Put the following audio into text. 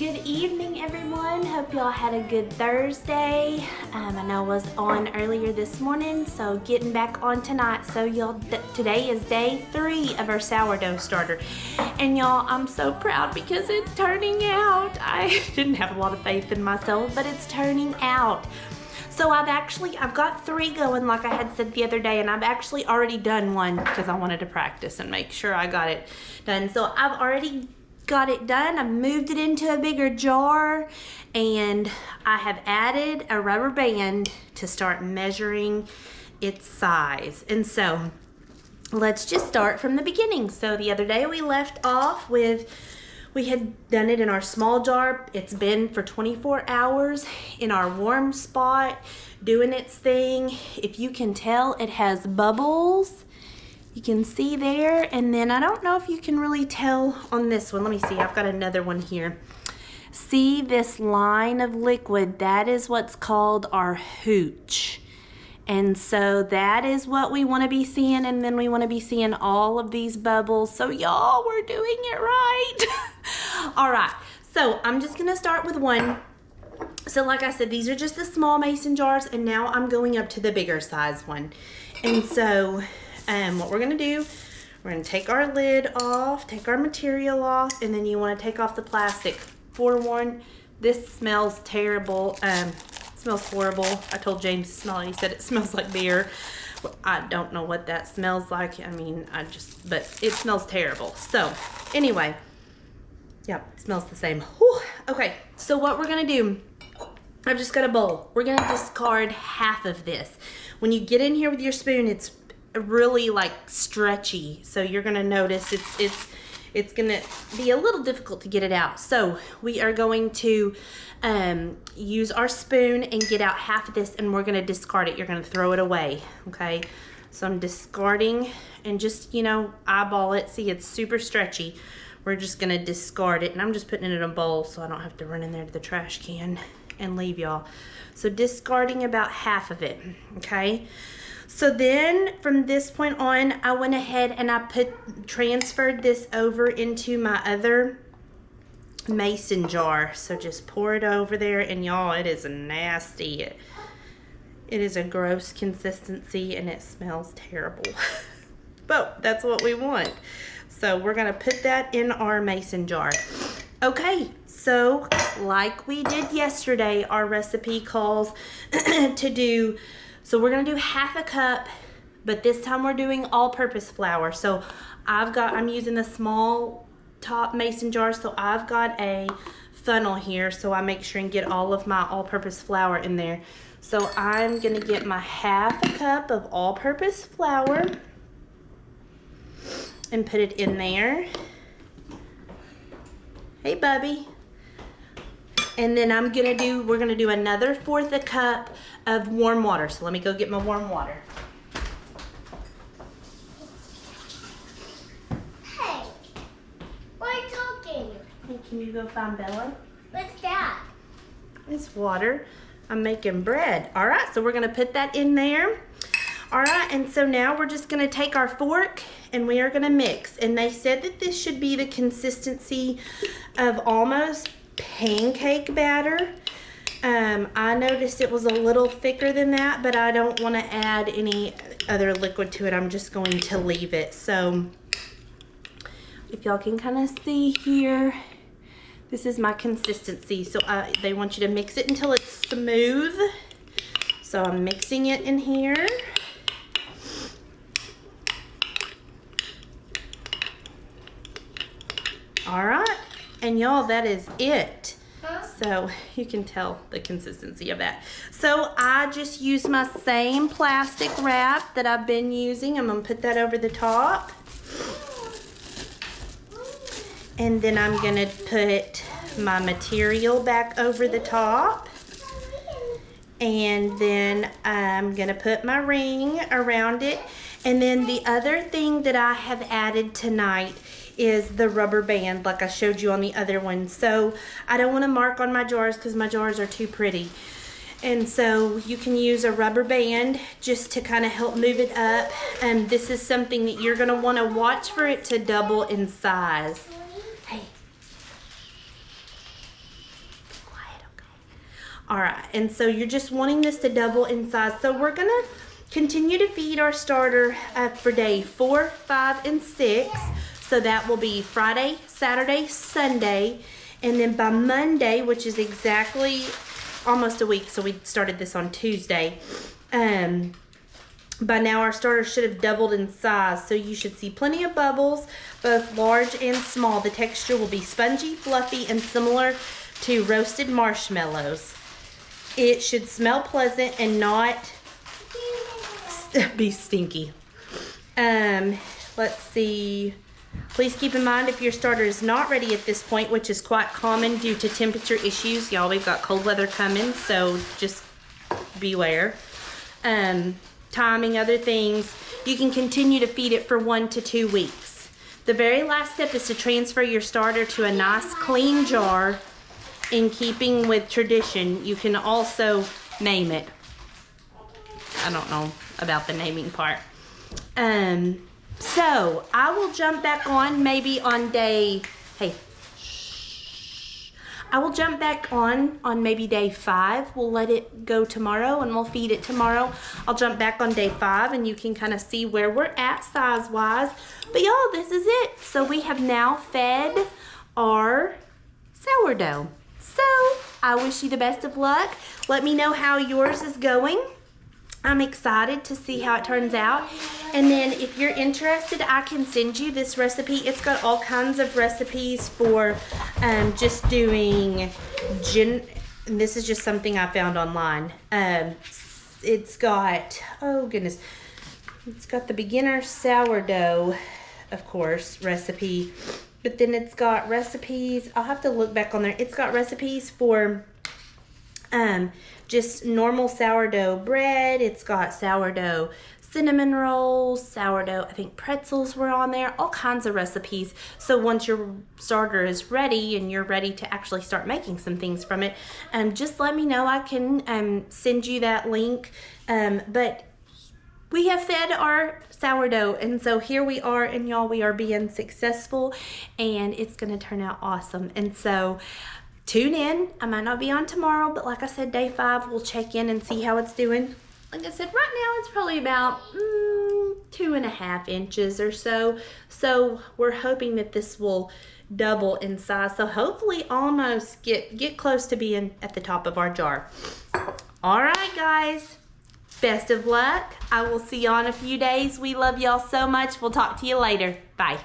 Good evening, everyone. Hope y'all had a good Thursday. I know I was on earlier this morning, so getting back on tonight. So today is day 3 of our sourdough starter. And y'all, I'm so proud because it's turning out. I didn't have a lot of faith in myself, but it's turning out. So I've got 3 going like I had said the other day, and I've actually already done one because I wanted to practice and make sure I got it done. So I've already got it done. I moved it into a bigger jar, and I have added a rubber band to start measuring its size. And so let's just start from the beginning. So the other day we left off with, we had done it in our small jar. It's been for 24 hours in our warm spot, doing its thing. If you can tell, it has bubbles. You can see there, and then I don't know if you can really tell on this one. Let me see, I've got another one here. See this line of liquid? That is what's called our hooch. And so that is what we want to be seeing, and then we want to be seeing all of these bubbles. So y'all, we're doing it right. All right, so I'm just gonna start with one. So like I said, these are just the small mason jars, and now I'm going up to the bigger size one. And so what we're gonna do, we're gonna take our lid off, take our material off, and then you wanna take off the plastic. Forewarn, this smells terrible. It smells horrible. I told James to smell it. He said it smells like beer. I don't know what that smells like. I mean, but it smells terrible. So anyway, yeah, it smells the same. Whew. Okay, so what we're gonna do, I've just got a bowl. We're gonna discard half of this. When you get in here with your spoon, it's really like stretchy, so you're gonna notice it's gonna be a little difficult to get it out. So we are going to use our spoon and get out half of this, and we're gonna discard it. You're gonna throw it away, okay? So I'm discarding, and just, you know, eyeball it. See, it's super stretchy. We're just gonna discard it, and I'm just putting it in a bowl so I don't have to run in there to the trash can and leave y'all. So discarding about half of it, okay? So then from this point on, I went ahead and I transferred this over into my other mason jar. So just pour it over there, and y'all, it is nasty. It is a gross consistency, and it smells terrible. But that's what we want. So we're gonna put that in our mason jar. Okay, so like we did yesterday, our recipe calls to do, so we're gonna do half a cup, but this time we're doing all-purpose flour. So I'm using the small top mason jar, so I've got a funnel here, so I make sure and get all of my all-purpose flour in there. So I'm gonna get my half a cup of all-purpose flour and put it in there. Hey, Bubby. And then we're gonna do another 1/4 a cup of warm water. So let me go get my warm water. Hey, why are you talking? Hey, can you go find Bella? What's that? It's water. I'm making bread. All right, so we're gonna put that in there. All right, and so now we're just gonna take our fork and we are gonna mix. And they said that this should be the consistency of almost pancake batter. I noticed it was a little thicker than that, but I don't want to add any other liquid to it. I'm just going to leave it. So if y'all can kind of see here, this is my consistency. So they want you to mix it until it's smooth. So I'm mixing it in here. All right, and y'all, that is it. So you can tell the consistency of that. So I just used my same plastic wrap that I've been using. I'm gonna put that over the top. And then I'm gonna put my material back over the top. And then I'm gonna put my ring around it. And then the other thing that I have added tonight is the rubber band, like I showed you on the other one. So I don't want to mark on my jars because my jars are too pretty. And so you can use a rubber band just to kind of help move it up. And this is something that you're going to want to watch for it to double in size. Hey. All right, and so you're just wanting this to double in size. So we're gonna continue to feed our starter for day 4, 5, and 6. So that will be Friday, Saturday, Sunday, and then by Monday, which is exactly almost a week, so we started this on Tuesday. By now our starter should have doubled in size, so you should see plenty of bubbles, both large and small. The texture will be spongy, fluffy, and similar to roasted marshmallows. It should smell pleasant and not be stinky. Let's see. Please keep in mind if your starter is not ready at this point, which is quite common due to temperature issues. Y'all, we've got cold weather coming, so just beware. Timing, other things. You can continue to feed it for 1 to 2 weeks. The very last step is to transfer your starter to a nice clean jar. In keeping with tradition, you can also name it. I don't know about the naming part. So I will jump back on maybe on day, I will jump back on maybe day 5. We'll let it go tomorrow and we'll feed it tomorrow. I'll jump back on day 5 and you can kind of see where we're at size wise. But y'all, this is it. So we have now fed our sourdough. So I wish you the best of luck. Let me know how yours is going. I'm excited to see how it turns out. And then if you're interested, I can send you this recipe. It's got all kinds of recipes for just doing and this is just something I found online. It's got, oh goodness, it's got the beginner sourdough, of course, recipe. But then it's got recipes, I'll have to look back on there. It's got recipes for just normal sourdough bread. It's got sourdough cinnamon rolls, sourdough, I think pretzels were on there, all kinds of recipes. So once your starter is ready and you're ready to actually start making some things from it, just let me know. I can send you that link. But we have fed our sourdough, and so here we are, and y'all, we are being successful, and it's gonna turn out awesome. And so tune in. I might not be on tomorrow, but like I said, day 5, we'll check in and see how it's doing. Like I said, right now it's probably about 2.5 inches or so. So we're hoping that this will double in size. So hopefully almost get close to being at the top of our jar. All right, guys. Best of luck. I will see you on a few days. We love y'all so much. We'll talk to you later. Bye.